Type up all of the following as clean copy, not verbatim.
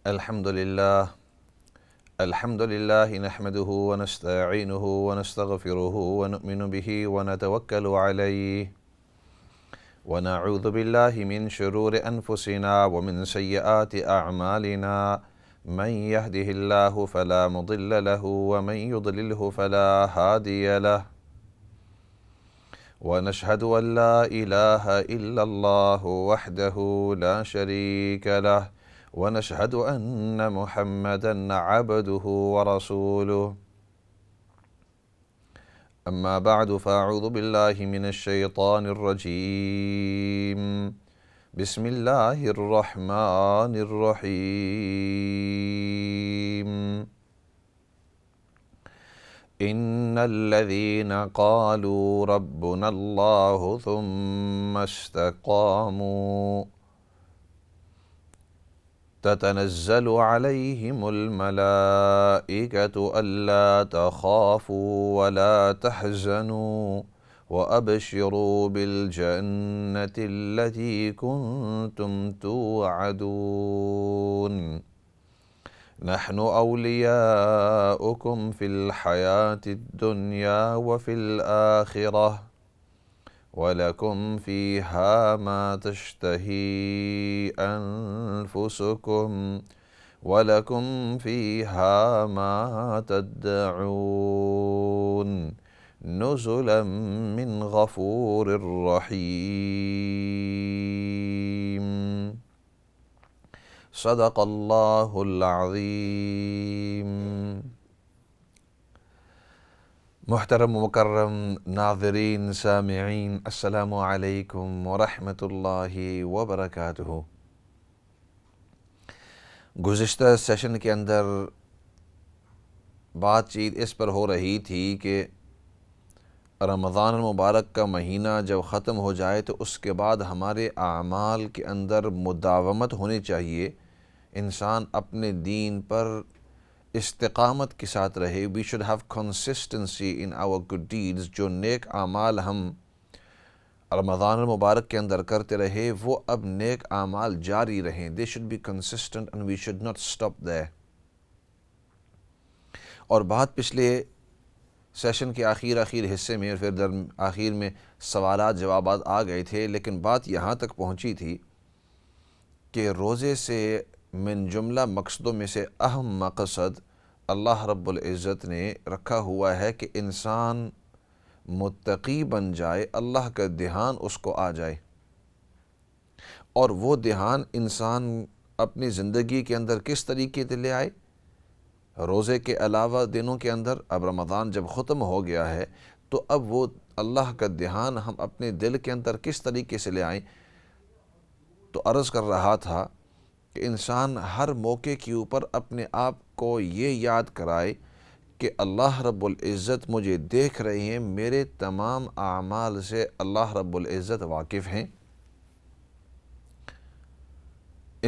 الحمد لله نحمده ونستعينه ونستغفره ونؤمن به ونتوكل عليه ونعوذ بالله من شرور أنفسنا ومن سيئات أعمالنا من يهده الله فلا مضل له ومن يضلله فلا هادي له ونشهد أن لا إله إلا الله وحده لا شريك له ونشهد أن محمدًا عبده ورسوله أما بعد فأعوذ بالله من الشيطان الرجيم بسم الله الرحمن الرحيم إن الذين قالوا ربنا الله ثم استقاموا تتنزل عليهم الملائكة ألا تخافوا ولا تحزنوا وأبشروا بالجنة التي كنتم توعدون نحن أولياؤكم في الحياة الدنيا وفي الآخرة ولكم فيها ما تشتهي أنفسكم ولكم فيها ما تدعون نزلا من غفور رحيم صدق الله العظيم۔ محترم و مکرم ناظرین سامعین، السلام علیکم ورحمۃ اللہ وبرکاتہ۔ گزشتہ سیشن کے اندر بات چیت اس پر ہو رہی تھی کہ رمضان المبارک کا مہینہ جب ختم ہو جائے تو اس کے بعد ہمارے اعمال کے اندر مداومت ہونی چاہیے، انسان اپنے دین پر استقامت کے ساتھ رہے۔ We should have consistency in our good deeds. جو نیک اعمال ہم رمضان المبارک کے اندر کرتے رہے وہ اب نیک اعمال جاری رہیں۔ They should be consistent and we should not stop there. اور بات پچھلے سیشن کے آخر حصے میں پھر آخر میں سوالات جوابات آ گئے تھے، لیکن بات یہاں تک پہنچی تھی کہ روزے سے من جملہ مقصدوں میں سے اہم مقصد اللہ رب العزت نے رکھا ہوا ہے کہ انسان متقی بن جائے، اللہ کا دھیان اس کو آ جائے، اور وہ دھیان انسان اپنی زندگی کے اندر کس طریقے سے لے آئے۔ روزے کے علاوہ دنوں کے اندر اب رمضان جب ختم ہو گیا ہے تو اب وہ اللہ کا دھیان ہم اپنے دل کے اندر کس طریقے سے لے آئیں۔ تو عرض کر رہا تھا کہ انسان ہر موقع کے اوپر اپنے آپ کو یہ یاد کرائے کہ اللہ رب العزت مجھے دیکھ رہے ہیں، میرے تمام اعمال سے اللہ رب العزت واقف ہیں۔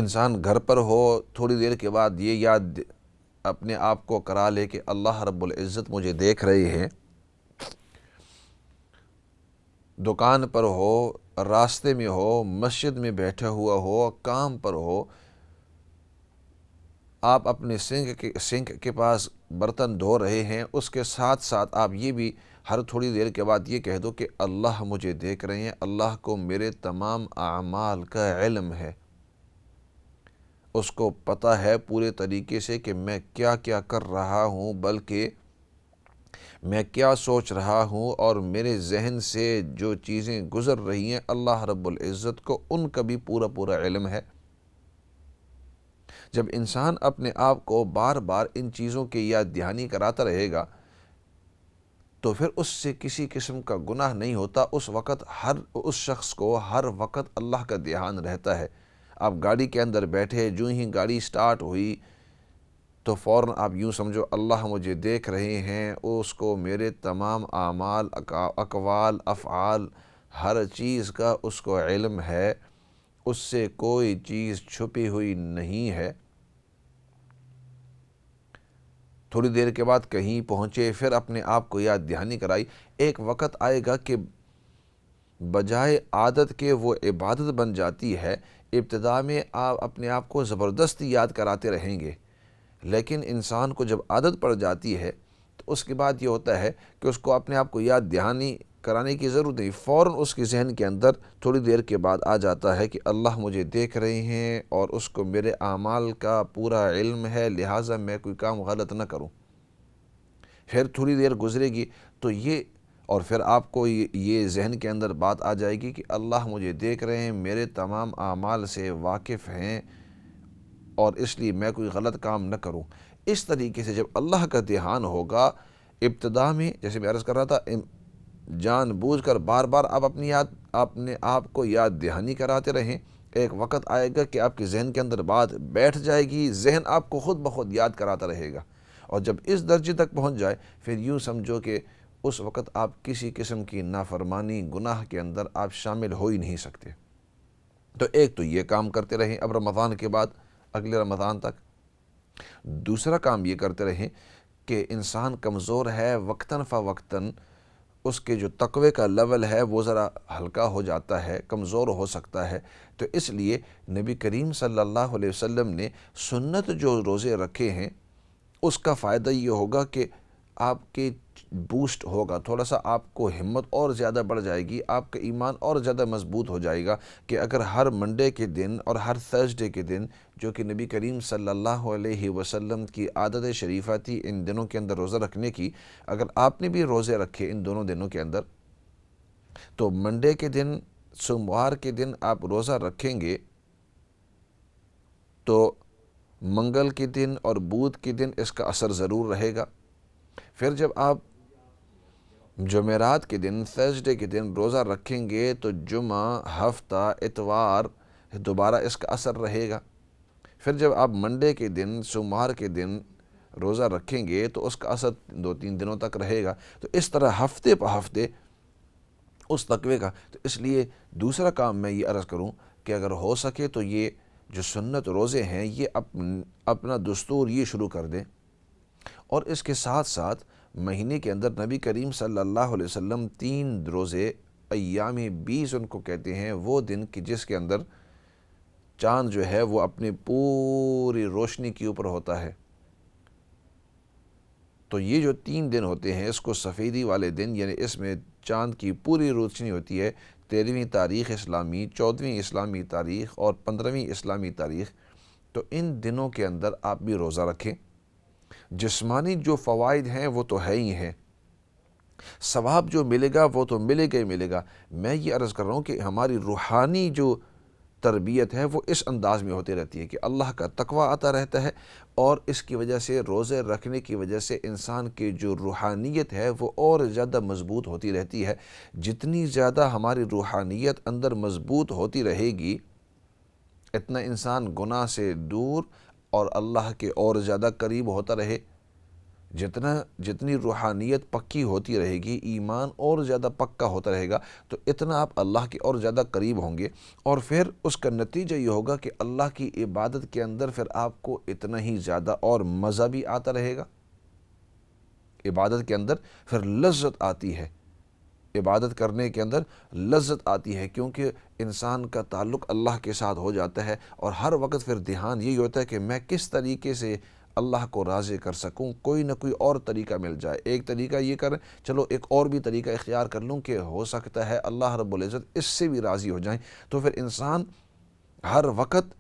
انسان گھر پر ہو، تھوڑی دیر کے بعد یہ یاد اپنے آپ کو کرا لے کہ اللہ رب العزت مجھے دیکھ رہے ہیں۔ دکان پر ہو، راستے میں ہو، مسجد میں بیٹھا ہوا ہو، کام پر ہو، آپ اپنے سنک کے پاس برتن دھو رہے ہیں، اس کے ساتھ ساتھ آپ یہ بھی ہر تھوڑی دیر کے بعد یہ کہہ دو کہ اللہ مجھے دیکھ رہے ہیں، اللہ کو میرے تمام اعمال کا علم ہے، اس کو پتہ ہے پورے طریقے سے کہ میں کیا کیا کر رہا ہوں، بلکہ میں کیا سوچ رہا ہوں، اور میرے ذہن سے جو چیزیں گزر رہی ہیں اللہ رب العزت کو ان کا بھی پورا علم ہے۔ جب انسان اپنے آپ کو بار بار ان چیزوں کی یاد دہانی کراتا رہے گا تو پھر اس سے کسی قسم کا گناہ نہیں ہوتا۔ اس شخص کو ہر وقت اللہ کا دھیان رہتا ہے۔ آپ گاڑی کے اندر بیٹھے، جو ہی گاڑی سٹارٹ ہوئی تو فوراً آپ یوں سمجھو اللہ مجھے دیکھ رہے ہیں، اس کو میرے تمام اعمال، اقوال، افعال، ہر چیز کا اس کو علم ہے، اس سے کوئی چیز چھپی ہوئی نہیں ہے۔ تھوڑی دیر کے بعد کہیں پہنچے، پھر اپنے آپ کو یاد دہانی کرائی۔ ایک وقت آئے گا کہ بجائے عادت کے وہ عبادت بن جاتی ہے، ابتدا میں آپ اپنے آپ کو زبردستی یاد کراتے رہیں گے، لیکن انسان کو جب عادت پڑ جاتی ہے تو اس کے بعد یہ ہوتا ہے کہ اس کو اپنے آپ کو یاد دہانی کرانے کی ضرورت نہیں، فوراً اس کے ذہن کے اندر تھوڑی دیر کے بعد آ جاتا ہے کہ اللہ مجھے دیکھ رہے ہیں اور اس کو میرے اعمال کا پورا علم ہے، لہٰذا میں کوئی کام غلط نہ کروں۔ پھر تھوڑی دیر گزرے گی تو اور پھر آپ کو یہ ذہن کے اندر بات آ جائے گی کہ اللہ مجھے دیکھ رہے ہیں، میرے تمام اعمال سے واقف ہیں، اور اس لیے میں کوئی غلط کام نہ کروں۔ اس طریقے سے جب اللہ کا دھیان ہوگا، ابتدا میں جیسے میں عرض کر رہا تھا، جان بوجھ کر بار بار آپ اپنے آپ کو یاد دہانی کراتے رہیں، ایک وقت آئے گا کہ آپ کے ذہن کے اندر بات بیٹھ جائے گی، ذہن آپ کو خود بخود یاد کراتا رہے گا، اور جب اس درجے تک پہنچ جائے پھر یوں سمجھو کہ اس وقت آپ کسی قسم کی نافرمانی، گناہ کے اندر آپ شامل ہو ہی نہیں سکتے۔ تو ایک تو یہ کام کرتے رہیں اب رمضان کے بعد اگلے رمضان تک۔ دوسرا کام یہ کرتے رہیں کہ انسان کمزور ہے، وقتاً فوقتاً اس کے جو تقوی کا لیول ہے وہ ذرا ہلکا ہو جاتا ہے، کمزور ہو سکتا ہے، تو اس لیے نبی کریم صلی اللہ علیہ وسلم نے سنت جو روزے رکھے ہیں اس کا فائدہ یہ ہوگا کہ آپ کے بوسٹ ہوگا، تھوڑا سا آپ کو ہمت اور زیادہ بڑھ جائے گی، آپ کا ایمان اور زیادہ مضبوط ہو جائے گا کہ اگر ہر منڈے کے دن اور ہر تھرسڈے کے دن، جو کہ نبی کریم صلی اللہ علیہ وسلم کی عادت شریفہ تھی ان دنوں کے اندر روزہ رکھنے کی، اگر آپ نے بھی روزے رکھے ان دونوں دنوں کے اندر، تو منڈے کے دن، سوموار کے دن آپ روزہ رکھیں گے تو منگل کے دن اور بدھ کے دن اس کا اثر ضرور رہے گا۔ پھر جب آپ جمعرات کے دن، تھرسڈے کے دن روزہ رکھیں گے تو جمعہ، ہفتہ، اتوار دوبارہ اس کا اثر رہے گا۔ پھر جب آپ منڈے کے دن، سوموار کے دن روزہ رکھیں گے تو اس کا اثر 2-3 دنوں تک رہے گا۔ تو اس طرح ہفتے پہ ہفتے اس تقوی کا، تو اس لیے دوسرا کام میں یہ عرض کروں کہ اگر ہو سکے تو یہ جو سنت روزے ہیں یہ اپنا دستور یہ شروع کر دیں، اور اس کے ساتھ ساتھ مہینے کے اندر نبی کریم صلی اللہ علیہ وسلم 3 روزے، ایام 20 ان کو کہتے ہیں، وہ دن کہ جس کے اندر چاند جو ہے وہ اپنی پوری روشنی کے اوپر ہوتا ہے، تو یہ جو 3 دن ہوتے ہیں اس کو سفیدی والے دن، یعنی اس میں چاند کی پوری روشنی ہوتی ہے، 13ویں تاریخ اسلامی، 14ویں اسلامی تاریخ اور 15ویں اسلامی تاریخ، تو ان دنوں کے اندر آپ بھی روزہ رکھیں۔ جسمانی جو فوائد ہیں وہ تو ہے ہی ہیں، ثواب جو ملے گا وہ تو ملے گا ہی ملے گا۔ میں یہ عرض کر رہا ہوں کہ ہماری روحانی جو تربیت ہے وہ اس انداز میں ہوتی رہتی ہے کہ اللہ کا تقوی آتا رہتا ہے، اور اس کی وجہ سے روزے رکھنے کی وجہ سے انسان کی جو روحانیت ہے وہ اور زیادہ مضبوط ہوتی رہتی ہے۔ جتنی زیادہ ہماری روحانیت اندر مضبوط ہوتی رہے گی، اتنا انسان گناہ سے دور اور اللہ کے اور زیادہ قریب ہوتا رہے۔ جتنی روحانیت پکی ہوتی رہے گی، ایمان اور زیادہ پکا ہوتا رہے گا، تو اتنا آپ اللہ کے اور زیادہ قریب ہوں گے، اور پھر اس کا نتیجہ یہ ہوگا کہ اللہ کی عبادت کے اندر پھر آپ کو اتنا ہی زیادہ اور مزہ بھی آتا رہے گا۔ عبادت کے اندر پھر لذت آتی ہے، عبادت کرنے کے اندر لذت آتی ہے، کیونکہ انسان کا تعلق اللہ کے ساتھ ہو جاتا ہے، اور ہر وقت پھر دھیان یہی ہوتا ہے کہ میں کس طریقے سے اللہ کو راضی کر سکوں، کوئی نہ کوئی اور طریقہ مل جائے۔ ایک طریقہ یہ کریں، چلو ایک اور بھی طریقہ اختیار کر لوں کہ ہو سکتا ہے اللہ رب العزت اس سے بھی راضی ہو جائیں، تو پھر انسان ہر وقت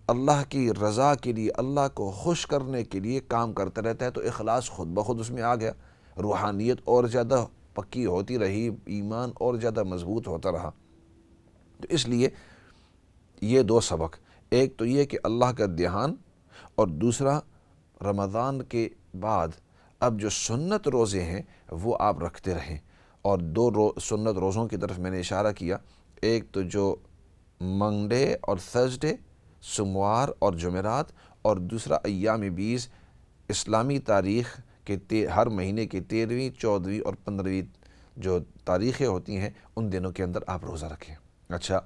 اللہ کی رضا کے لیے، اللہ کو خوش کرنے کے لیے کام کرتا رہتا ہے، تو اخلاص خود بخود اس میں آ گیا، روحانیت اور زیادہ پکی ہوتی رہی، ایمان اور زیادہ مضبوط ہوتا رہا۔ تو اس لیے یہ 2 سبق، ایک تو یہ کہ اللہ کا دھیان، اور دوسرا رمضان کے بعد اب جو سنت روزے ہیں وہ آپ رکھتے رہیں، اور 2 سنت روزوں کی طرف میں نے اشارہ کیا، ایک تو جو منڈے اور تھرسڈے، سوموار اور جمعرات، اور دوسرا ایام 20 اسلامی تاریخ کے ہر مہینے کی 13ویں، 14ویں اور 15ویں جو تاریخیں ہوتی ہیں ان دنوں کے اندر آپ روزہ رکھیں۔ اچھا،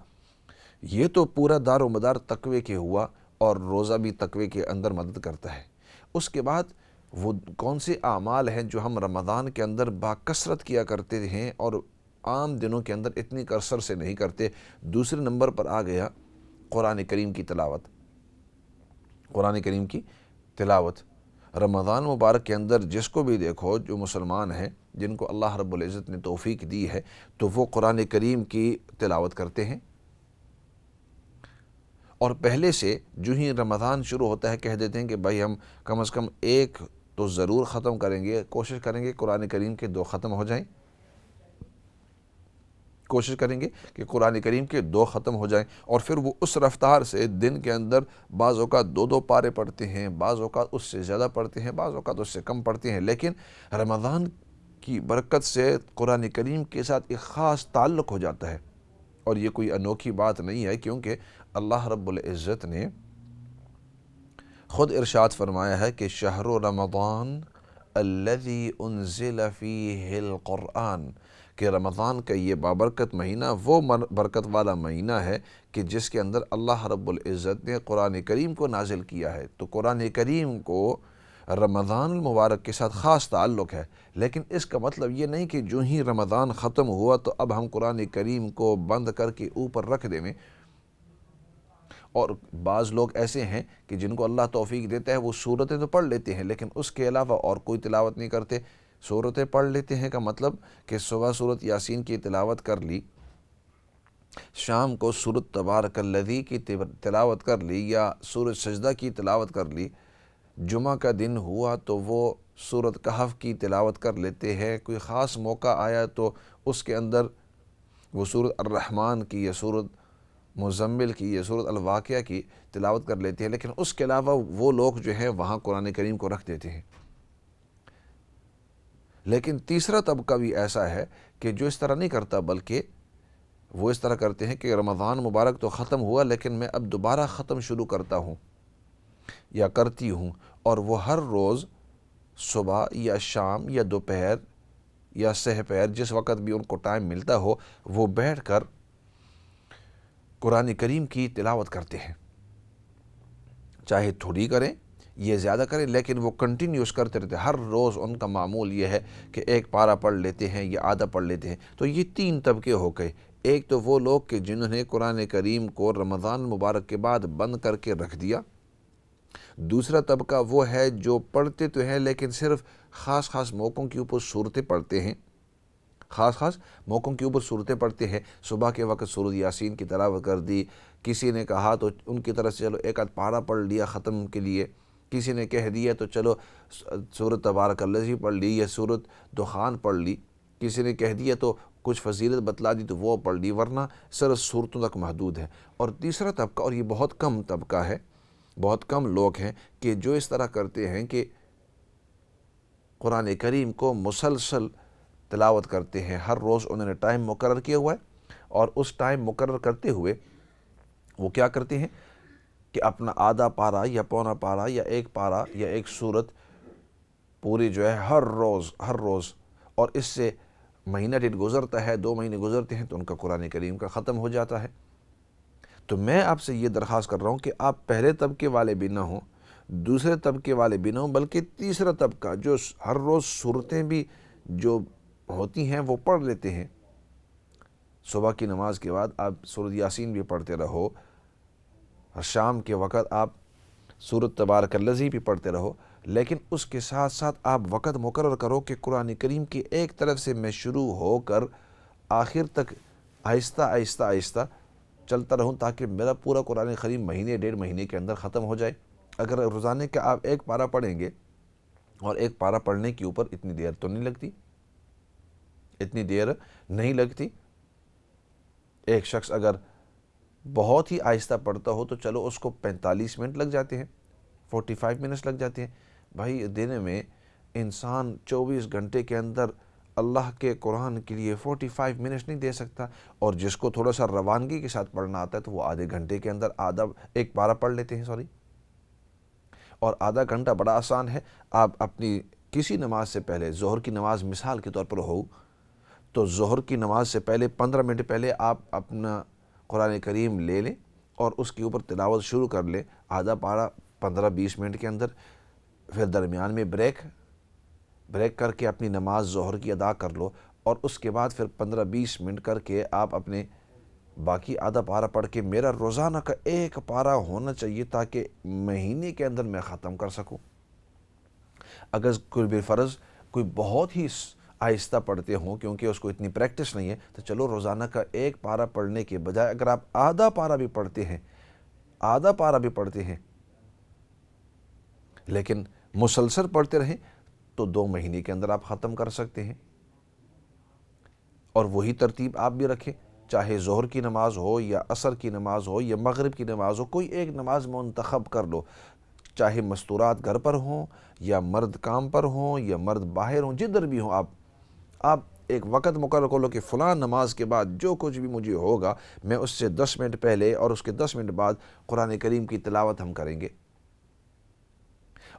یہ تو پورا دار و مدار تقوی کے ہوا، اور روزہ بھی تقوی کے اندر مدد کرتا ہے۔ اس کے بعد وہ کون سے اعمال ہیں جو ہم رمضان کے اندر باکثرت کیا کرتے ہیں اور عام دنوں کے اندر اتنی کثرت سے نہیں کرتے؟ دوسرے نمبر پر آ گیا قرآن کریم کی تلاوت، قرآن کریم کی تلاوت۔ رمضان مبارک کے اندر جس کو بھی دیکھو جو مسلمان ہیں جن کو اللہ رب العزت نے توفیق دی ہے تو وہ قرآن کریم کی تلاوت کرتے ہیں، اور پہلے سے جو ہی رمضان شروع ہوتا ہے کہہ دیتے ہیں کہ بھائی ہم کم از کم ایک تو ضرور ختم کریں گے، کوشش کریں گے قرآن کریم کے 2 ختم ہو جائیں، کوشش کریں گے کہ قرآن کریم کے 2 ختم ہو جائیں، اور پھر وہ اس رفتار سے دن کے اندر بعض اوقات 2 پارے پڑھتے ہیں، بعض اوقات اس سے زیادہ پڑھتے ہیں، بعض اوقات اس سے کم پڑھتے ہیں، لیکن رمضان کی برکت سے قرآن کریم کے ساتھ ایک خاص تعلق ہو جاتا ہے، اور یہ کوئی انوکھی بات نہیں ہے، کیونکہ اللہ رب العزت نے خود ارشاد فرمایا ہے کہ شہر رمضان الذی انزل فیہ القرآن، کہ رمضان کا یہ بابرکت مہینہ وہ برکت والا مہینہ ہے کہ جس کے اندر اللہ رب العزت نے قرآن کریم کو نازل کیا ہے۔ تو قرآن کریم کو رمضان المبارک کے ساتھ خاص تعلق ہے، لیکن اس کا مطلب یہ نہیں کہ جو ہی رمضان ختم ہوا تو اب ہم قرآن کریم کو بند کر کے اوپر رکھ دیں۔ اور بعض لوگ ایسے ہیں کہ جن کو اللہ توفیق دیتا ہے وہ سورتیں تو پڑھ لیتے ہیں لیکن اس کے علاوہ اور کوئی تلاوت نہیں کرتے۔ سورتیں پڑھ لیتے ہیں کا مطلب کہ صبح سورت یاسین کی تلاوت کر لی، شام کو سورت تبارک الذی کی تلاوت کر لی، یا سورت سجدہ کی تلاوت کر لی، جمعہ کا دن ہوا تو وہ سورت کہف کی تلاوت کر لیتے ہیں، کوئی خاص موقع آیا تو اس کے اندر وہ سورت الرحمن کی یا سورت مزمل کی یا سورت الواقعہ کی تلاوت کر لیتے ہیں، لیکن اس کے علاوہ وہ لوگ جو ہیں وہاں قرآن کریم کو رکھ دیتے ہیں۔ لیکن تیسرا طبقہ بھی ایسا ہے کہ جو اس طرح نہیں کرتا، بلکہ وہ اس طرح کرتے ہیں کہ رمضان مبارک تو ختم ہوا لیکن میں اب دوبارہ ختم شروع کرتا ہوں یا کرتی ہوں، اور وہ ہر روز صبح یا شام یا دوپہر یا سحر جس وقت بھی ان کو ٹائم ملتا ہو وہ بیٹھ کر قرآن کریم کی تلاوت کرتے ہیں، چاہے تھوڑی کریں یہ زیادہ کریں، لیکن وہ کنٹینیوس کرتے رہتے ہیں۔ ہر روز ان کا معمول یہ ہے کہ ایک پارہ پڑھ لیتے ہیں یا آدھا پڑھ لیتے ہیں۔ تو یہ 3 طبقے ہو گئے۔ ایک تو وہ لوگ کہ جنہوں نے قرآن کریم کو رمضان مبارک کے بعد بند کر کے رکھ دیا، دوسرا طبقہ وہ ہے جو پڑھتے تو ہیں لیکن صرف خاص خاص موقعوں کے اوپر صورتیں پڑھتے ہیں، خاص موقعوں کے اوپر صورتیں پڑھتے ہیں۔ صبح کے وقت سورۃ یاسین کی تلاوت کر دی، کسی نے کہا تو ان کی طرف سے چلو ایک آدھ پارہ پڑھ لیا ختم کے لیے، کسی نے کہہ دیا تو چلو سورۃ تبارک الذی پڑھ لی یا سورۃ دخان پڑھ لی، کسی نے کہہ دیا تو کچھ فضیلت بتلا دی تو وہ پڑھ لی، ورنہ صرف صورتوں تک محدود ہے۔ اور تیسرا طبقہ، اور یہ بہت کم طبقہ ہے، بہت کم لوگ ہیں کہ جو اس طرح کرتے ہیں کہ قرآن کریم کو مسلسل تلاوت کرتے ہیں، ہر روز انہوں نے ٹائم مقرر کیا ہوا ہے، اور اس ٹائم مقرر کرتے ہوئے وہ کیا کرتے ہیں کہ اپنا آدھا پارہ یا پونا پارہ یا ایک پارہ یا ایک سورت پوری جو ہے ہر روز، اور اس سے مہینہ ڈیڑھ گزرتا ہے، 2 مہینے گزرتے ہیں تو ان کا قرآن کریم کا ختم ہو جاتا ہے۔ تو میں آپ سے یہ درخواست کر رہا ہوں کہ آپ پہلے طبقے والے بھی نہ ہوں، دوسرے طبقے والے بھی نہ ہوں، بلکہ تیسرا طبقہ جو ہر روز صورتیں بھی جو ہوتی ہیں وہ پڑھ لیتے ہیں۔ صبح کی نماز کے بعد آپ سورۃ یاسین بھی پڑھتے رہو، شام کے وقت آپ سورۃ تبارک الذی بھی پڑھتے رہو، لیکن اس کے ساتھ ساتھ آپ وقت مقرر کرو کہ قرآن کریم کی ایک طرف سے میں شروع ہو کر آخر تک آہستہ آہستہ چلتا رہوں، تاکہ میرا پورا قرآن کریم مہینے 1.5 مہینے کے اندر ختم ہو جائے۔ اگر روزانے کا آپ ایک پارہ پڑھیں گے، اور ایک پارہ پڑھنے کے اوپر اتنی دیر تو نہیں لگتی، اتنی دیر نہیں لگتی۔ ایک شخص اگر بہت ہی آہستہ پڑھتا ہو تو چلو اس کو 45 منٹ لگ جاتے ہیں، 45 منٹس لگ جاتے ہیں۔ بھائی دن میں انسان 24 گھنٹے کے اندر اللہ کے قرآن کے لیے 45 منٹس نہیں دے سکتا، اور جس کو تھوڑا سا روانگی کے ساتھ پڑھنا آتا ہے تو وہ آدھے گھنٹے کے اندر ایک پارہ پڑھ لیتے ہیں اور آدھا گھنٹہ بڑا آسان ہے۔ آپ اپنی کسی نماز سے پہلے، ظہر کی نماز مثال کے طور پر ہو تو ظہر کی نماز سے پہلے 15 منٹ پہلے آپ اپنا قرآن کریم لے لیں اور اس کے اوپر تلاوت شروع کر لیں، آدھا پارہ 15-20 منٹ کے اندر، پھر درمیان میں بریک کر کے اپنی نماز ظہر کی ادا کر لو، اور اس کے بعد پھر 15-20 منٹ کر کے آپ اپنے باقی آدھا پارہ پڑھ کے میرا روزانہ کا ایک پارہ ہونا چاہیے تاکہ مہینے کے اندر میں ختم کر سکوں۔ اگر کوئی بالفرض کوئی بہت ہی آہستہ پڑھتے ہوں کیونکہ اس کو اتنی پریکٹس نہیں ہے، تو چلو روزانہ کا ایک پارہ پڑھنے کے بجائے اگر آپ آدھا پارہ بھی پڑھتے ہیں لیکن مسلسل پڑھتے رہیں تو 2 مہینے کے اندر آپ ختم کر سکتے ہیں۔ اور وہی ترتیب آپ بھی رکھیں، چاہے ظہر کی نماز ہو یا عصر کی نماز ہو یا مغرب کی نماز ہو، کوئی ایک نماز منتخب کر لو، چاہے مستورات گھر پر ہوں یا مرد کام پر ہوں یا مرد باہر ہوں، جدھر بھی ہوں آپ ایک وقت مقرر کر لو کہ فلاں نماز کے بعد جو کچھ بھی مجھے ہوگا میں اس سے 10 منٹ پہلے اور اس کے 10 منٹ بعد قرآن کریم کی تلاوت ہم کریں گے۔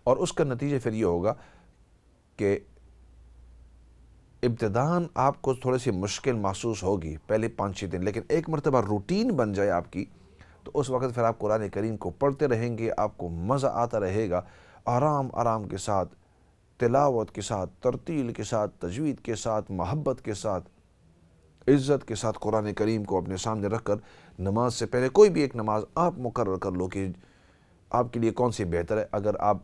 اور اس کا نتیجہ پھر یہ ہوگا کہ ابتداً آپ کو تھوڑی سی مشکل محسوس ہوگی پہلے 5-6 دن، لیکن ایک مرتبہ روٹین بن جائے آپ کی تو اس وقت پھر آپ قرآن کریم کو پڑھتے رہیں گے، آپ کو مزہ آتا رہے گا، آرام کے ساتھ، تلاوت کے ساتھ، ترتیل کے ساتھ، تجوید کے ساتھ، محبت کے ساتھ، عزت کے ساتھ قرآن کریم کو اپنے سامنے رکھ کر نماز سے پہلے کوئی بھی ایک نماز آپ مقرر کر لو کہ آپ کے لیے کون سی بہتر ہے۔ اگر آپ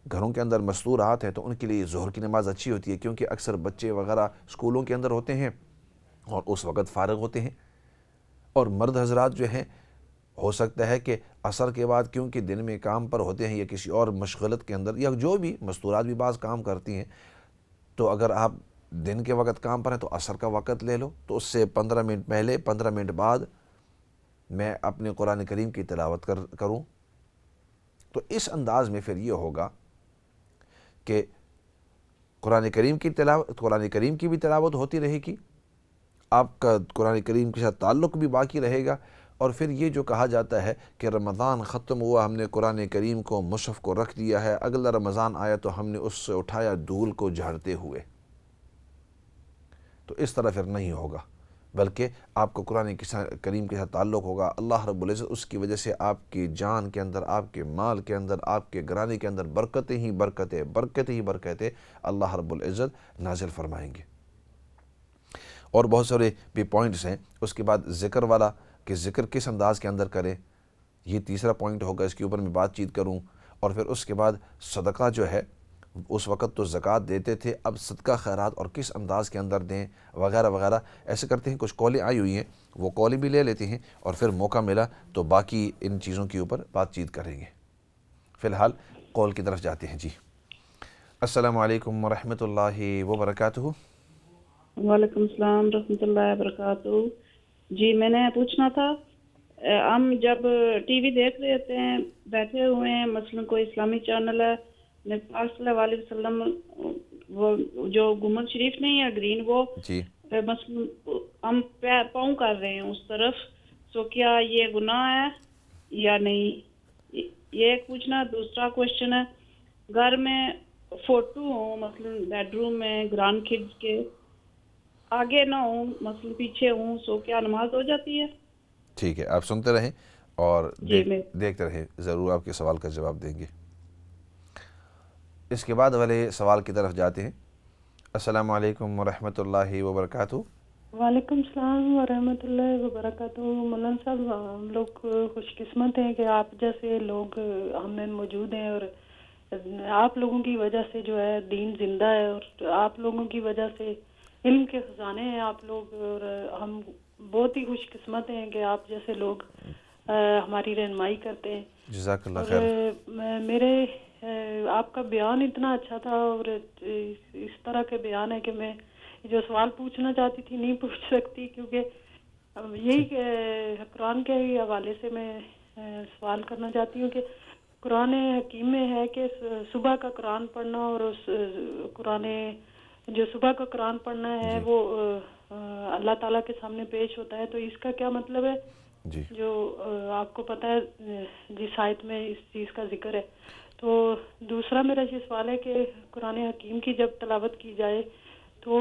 گھروں کے اندر مستورات ہیں تو ان کے لیے ظہر کی نماز اچھی ہوتی ہے کیونکہ اکثر بچے وغیرہ اسکولوں کے اندر ہوتے ہیں اور اس وقت فارغ ہوتے ہیں، اور مرد حضرات جو ہیں ہو سکتا ہے کہ عصر کے بعد کیونکہ دن میں کام پر ہوتے ہیں یا کسی اور مشغلت کے اندر، یا جو بھی مستورات بھی بعض کام کرتی ہیں، تو اگر آپ دن کے وقت کام پر ہیں تو عصر کا وقت لے لو، تو اس سے 15 منٹ پہلے 15 منٹ بعد میں اپنے قرآن کریم کی تلاوت کروں۔ تو اس انداز میں پھر یہ ہوگا کہ قرآن کریم کی بھی تلاوت ہوتی رہے گی، آپ کا قرآن کریم کے ساتھ تعلق بھی باقی رہے گا، اور پھر یہ جو کہا جاتا ہے کہ رمضان ختم ہوا، ہم نے قرآن کریم کو مصحف کو رکھ دیا ہے، اگلا رمضان آیا تو ہم نے اس سے اٹھایا دھول کو جھاڑتے ہوئے، تو اس طرح پھر نہیں ہوگا، بلکہ آپ کو قرآن کریم کے ساتھ تعلق ہوگا۔ اللہ رب العزت اس کی وجہ سے آپ کی جان کے اندر، آپ کے مال کے اندر، آپ کے گھرانے کے اندر برکتیں اللہ رب العزت نازل فرمائیں گے۔ اور بہت سارے بھی پوائنٹس ہیں۔ اس کے بعد ذکر والا کہ ذکر کس انداز کے اندر کریں، یہ تیسرا پوائنٹ ہوگا، اس کے اوپر میں بات چیت کروں۔ اور پھر اس کے بعد صدقہ جو ہے، اس وقت تو زکوٰۃ دیتے تھے، اب صدقہ خیرات اور کس انداز کے اندر دیں وغیرہ وغیرہ، ایسے کرتے ہیں۔ کچھ کالیں آئی ہوئی ہیں، وہ کالیں بھی لے لیتے ہیں، اور پھر موقع ملا تو باقی ان چیزوں کے اوپر بات چیت کریں گے۔ فی الحال کال کی طرف جاتے ہیں۔ جی السلام علیکم ورحمۃ اللہ وبرکاتہ۔ وعلیکم السلام ورحمۃ اللہ وبرکاتہ۔ جی میں نے پوچھنا تھا، ہم جب ٹی وی دیکھ رہے ہوتے ہیں، بیٹھے ہوئے ہیں، مثلاً کوئی اسلامی چینل ہے، نبی پاک صلی اللہ علیہ وسلم وہ جو گنبد شریف نہیں ہے گرین، وہ جی مثلاً ہم پاؤں کر رہے ہیں اس طرف، سو کیا یہ گناہ ہے یا نہیں؟ یہ ایک پوچھنا۔ دوسرا کوشچن ہے، گھر میں فوٹو ہوں، مثلاً بیڈ روم میں گرانڈ کڈز کے آگے نہ ہوں، مثلاً پیچھے ہوں، سو کیا نماز ہو جاتی ہے؟ ٹھیک ہے، آپ سنتے رہیں اور جی میں دیکھتے رہیں، ضرور آپ کے سوال کا جواب دیں گے۔ اس کے بعد والے سوال کی طرف جاتے ہیں۔ السلام علیکم ورحمۃ اللہ وبرکاتہ۔ وعلیکم السلام ورحمۃ اللہ وبرکاتہ۔ مولانا صاحب، ہم لوگ خوش قسمت ہیں کہ آپ جیسے لوگ ہمیں موجود ہیں، اور آپ لوگوں کی وجہ سے جو ہے دین زندہ ہے، اور آپ لوگوں کی وجہ سے علم کے خزانے ہیں آپ لوگ، اور ہم بہت ہی خوش قسمت ہیں کہ آپ جیسے لوگ ہماری رہنمائی کرتے ہیں۔ جزاک اللہ اور خیر۔ میرے آپ کا بیان اتنا اچھا تھا، اور اس طرح کے بیان ہے کہ میں جو سوال پوچھنا چاہتی تھی نہیں پوچھ سکتی، کیونکہ یہی قرآن کے ہی حوالے سے میں سوال کرنا چاہتی ہوں کہ قرآن حکیم میں ہے کہ صبح کا قرآن پڑھنا، اور اس قرآن جو صبح کا قرآن پڑھنا ہے وہ اللہ تعالیٰ کے سامنے پیش ہوتا ہے، تو اس کا کیا مطلب ہے؟ جی جو آپ کو پتہ ہے جس آیت میں اس چیز کا ذکر ہے۔ تو دوسرا میرا یہ سوال ہے کہ قرآن حکیم کی جب تلاوت کی جائے تو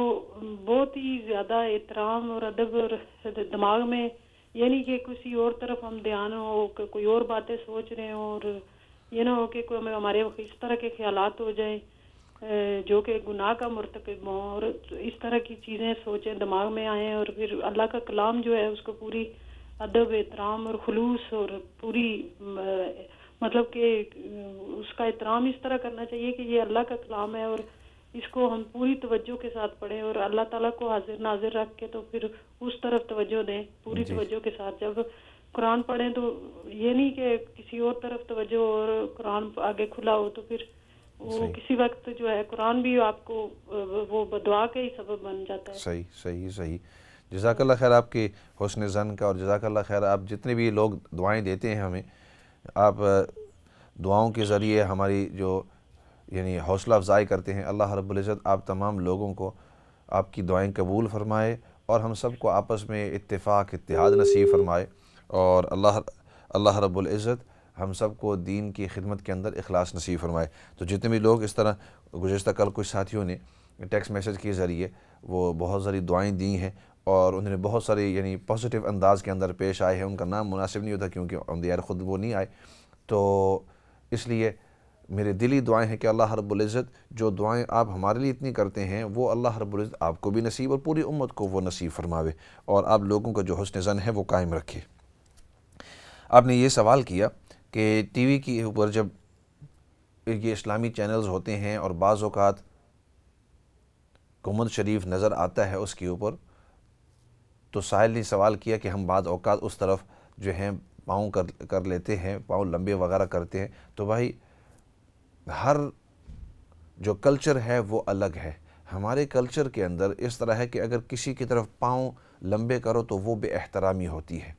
بہت ہی زیادہ احترام اور ادب، اور دماغ میں یہ نہیں کہ کسی اور طرف ہم دھیان ہو، کہ کوئی اور باتیں سوچ رہے ہوں، اور یہ نہ ہو کہ کوئی ہمارے اس طرح کے خیالات ہو جائیں جو کہ گناہ کا مرتکب ہوں، اور اس طرح کی چیزیں سوچیں دماغ میں آئیں، اور پھر اللہ کا کلام جو ہے اس کو پوری ادب احترام اور خلوص اور پوری مطلب کہ اس کا احترام اس طرح کرنا چاہیے کہ یہ اللہ کا کلام ہے اور اس کو ہم پوری توجہ کے ساتھ پڑھیں اور اللہ تعالیٰ کو حاضر ناظر رکھ کے تو پھر اس طرف توجہ دیں پوری توجہ کے ساتھ. جب قرآن پڑھیں تو یہ نہیں کہ کسی اور طرف توجہ اور قرآن آگے کھلا ہو تو پھر وہ کسی وقت جو ہے قرآن بھی آپ کو وہ دعا کا ہی سبب بن جاتا ہے. صحیح صحیح صحیح. جزاک اللہ خیر آپ کی حسن ظن کا، اور جزاک اللہ خیر آپ جتنے بھی لوگ دعائیں دیتے ہیں ہمیں، آپ دعاؤں کے ذریعے ہماری جو یعنی حوصلہ افزائی کرتے ہیں. اللہ رب العزت آپ تمام لوگوں کو آپ کی دعائیں قبول فرمائے اور ہم سب کو آپس میں اتفاق اتحاد نصیب فرمائے، اور اللہ رب العزت ہم سب کو دین کی خدمت کے اندر اخلاص نصیب فرمائے. تو جتنے بھی لوگ اس طرح گزشتہ کل کچھ ساتھیوں نے ٹیکسٹ میسیج کے ذریعے وہ بہت ساری دعائیں دی ہیں اور انہوں نے بہت ساری یعنی پازیٹیو انداز کے اندر پیش آئے ہیں. ان کا نام مناسب نہیں ہوتا کیونکہ آن دی ایئر خود وہ نہیں آئے، تو اس لیے میرے دلی دعائیں ہیں کہ اللہ رب العزت جو دعائیں آپ ہمارے لیے اتنی کرتے ہیں وہ اللہ رب العزت آپ کو بھی نصیب اور پوری امت کو وہ نصیب فرماوے اور آپ لوگوں کا جو حسن ظن ہے وہ قائم رکھے. آپ نے یہ سوال کیا کہ ٹی وی کے اوپر جب یہ اسلامی چینلز ہوتے ہیں اور بعض اوقات گنبد شریف نظر آتا ہے اس کے اوپر، تو سائل نے سوال کیا کہ ہم بعض اوقات اس طرف جو ہیں پاؤں کر لیتے ہیں، پاؤں لمبے وغیرہ کرتے ہیں. تو بھائی ہر جو کلچر ہے وہ الگ ہے. ہمارے کلچر کے اندر اس طرح ہے کہ اگر کسی کی طرف پاؤں لمبے کرو تو وہ بے احترامی ہوتی ہے.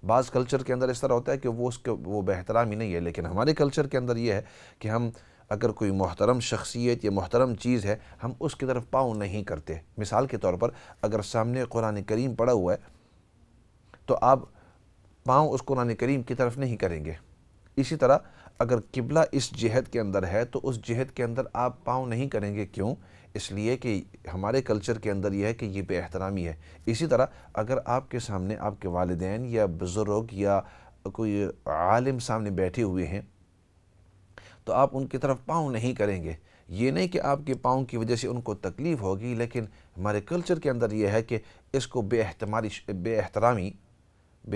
بعض کلچر کے اندر اس طرح ہوتا ہے کہ وہ بے احترامی نہیں ہے، لیکن ہمارے کلچر کے اندر یہ ہے کہ ہم اگر کوئی محترم شخصیت یا محترم چیز ہے ہم اس کی طرف پاؤں نہیں کرتے. مثال کے طور پر اگر سامنے قرآن کریم پڑا ہوا ہے تو آپ پاؤں اس قرآن کریم کی طرف نہیں کریں گے. اسی طرح اگر قبلہ اس جہت کے اندر ہے تو اس جہت کے اندر آپ پاؤں نہیں کریں گے. کیوں؟ اس لیے کہ ہمارے کلچر کے اندر یہ ہے کہ یہ بے احترامی ہے. اسی طرح اگر آپ کے سامنے آپ کے والدین یا بزرگ یا کوئی عالم سامنے بیٹھے ہوئے ہیں تو آپ ان کی طرف پاؤں نہیں کریں گے. یہ نہیں کہ آپ کے پاؤں کی وجہ سے ان کو تکلیف ہوگی، لیکن ہمارے کلچر کے اندر یہ ہے کہ اس کو بے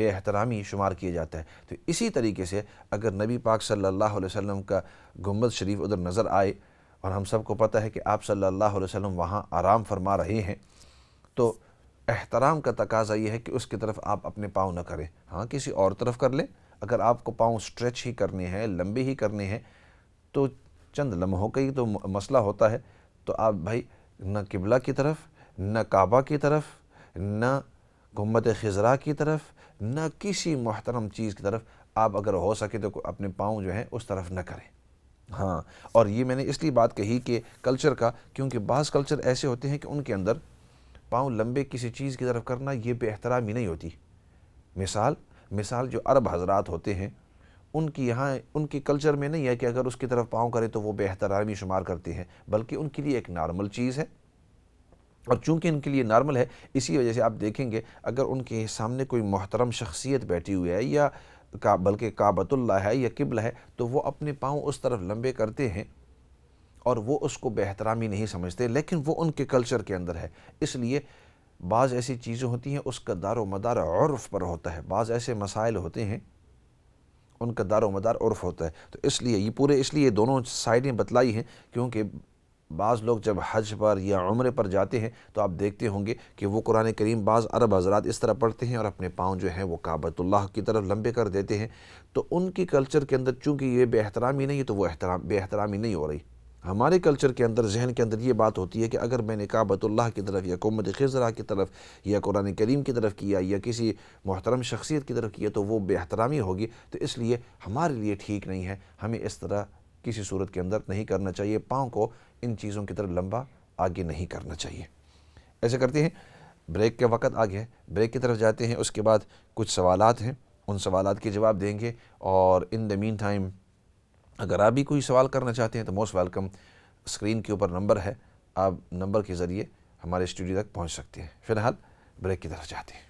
احترامی شمار کیا جاتا ہے. تو اسی طریقے سے اگر نبی پاک صلی اللہ علیہ وسلم کا گنبد شریف ادھر نظر آئے اور ہم سب کو پتہ ہے کہ آپ صلی اللہ علیہ وسلم وہاں آرام فرما رہے ہیں، تو احترام کا تقاضا یہ ہے کہ اس کی طرف آپ اپنے پاؤں نہ کریں. ہاں کسی اور طرف کر لیں. اگر آپ کو پاؤں سٹریچ ہی کرنے ہیں، لمبے ہی کرنے ہیں، تو چند لمحوں کا ہی تو مسئلہ ہوتا ہے. تو آپ بھائی نہ قبلہ کی طرف، نہ کعبہ کی طرف، نہ گنبد خضرا کی طرف، نہ کسی محترم چیز کی طرف آپ اگر ہو سکے تو اپنے پاؤں جو ہیں اس طرف نہ کریں. ہاں، اور یہ میں نے اس لیے بات کہی کہ کلچر کا، کیونکہ بعض کلچر ایسے ہوتے ہیں کہ ان کے اندر پاؤں لمبے کسی چیز کی طرف کرنا یہ بے احترامی نہیں ہوتی. مثال جو عرب حضرات ہوتے ہیں ان کی کلچر میں نہیں ہے کہ اگر اس کی طرف پاؤں کرے تو وہ بے احترامی شمار کرتے ہیں، بلکہ ان کے لیے ایک نارمل چیز ہے. اور چونکہ ان کے لیے نارمل ہے اسی وجہ سے آپ دیکھیں گے اگر ان کے سامنے کوئی محترم شخصیت بیٹھی ہوئی ہے یا بلکہ کعبۃ اللہ ہے یا قبلہ ہے تو وہ اپنے پاؤں اس طرف لمبے کرتے ہیں اور وہ اس کو بے احترامی نہیں سمجھتے، لیکن وہ ان کے کلچر کے اندر ہے. اس لیے بعض ایسی چیزیں ہوتی ہیں اس کا دار و مدار عرف پر ہوتا ہے. بعض ایسے مسائل ہوتے ہیں ان کا دار و مدار عرف ہوتا ہے. تو اس لیے دونوں سائڈیں بتلائی ہیں، کیونکہ بعض لوگ جب حج پر یا عمرے پر جاتے ہیں تو آپ دیکھتے ہوں گے کہ وہ قرآن کریم بعض عرب حضرات اس طرح پڑھتے ہیں اور اپنے پاؤں جو ہیں وہ کعبۃ اللہ کی طرف لمبے کر دیتے ہیں. تو ان کی کلچر کے اندر چونکہ یہ بے احترامی نہیں ہے تو وہ بے احترامی نہیں ہو رہی. ہمارے کلچر کے اندر ذہن کے اندر یہ بات ہوتی ہے کہ اگر میں نے کعبۃ اللہ کی طرف یا گنبد خضرا کی طرف یا قرآن کریم کی طرف کیا یا کسی محترم شخصیت کی طرف کیا تو وہ بے احترامی ہوگی. تو اس لیے ہمارے لیے ٹھیک نہیں ہے، ہمیں اس طرح کسی صورت کے اندر نہیں کرنا چاہیے. پاؤں کو ان چیزوں کی طرف لمبا آگے نہیں کرنا چاہیے. ایسے کرتے ہیں، بریک کے وقت آ گیا ہے، بریک کی طرف جاتے ہیں. اس کے بعد کچھ سوالات ہیں، ان سوالات کے جواب دیں گے. اور ان دا مین ٹائم اگر آپ بھی کوئی سوال کرنا چاہتے ہیں تو موسٹ ویلکم. اسکرین کے اوپر نمبر ہے، آپ نمبر کے ذریعے ہمارے اسٹوڈیو تک پہنچ سکتے ہیں. فی الحال بریک کی طرف جاتے ہیں.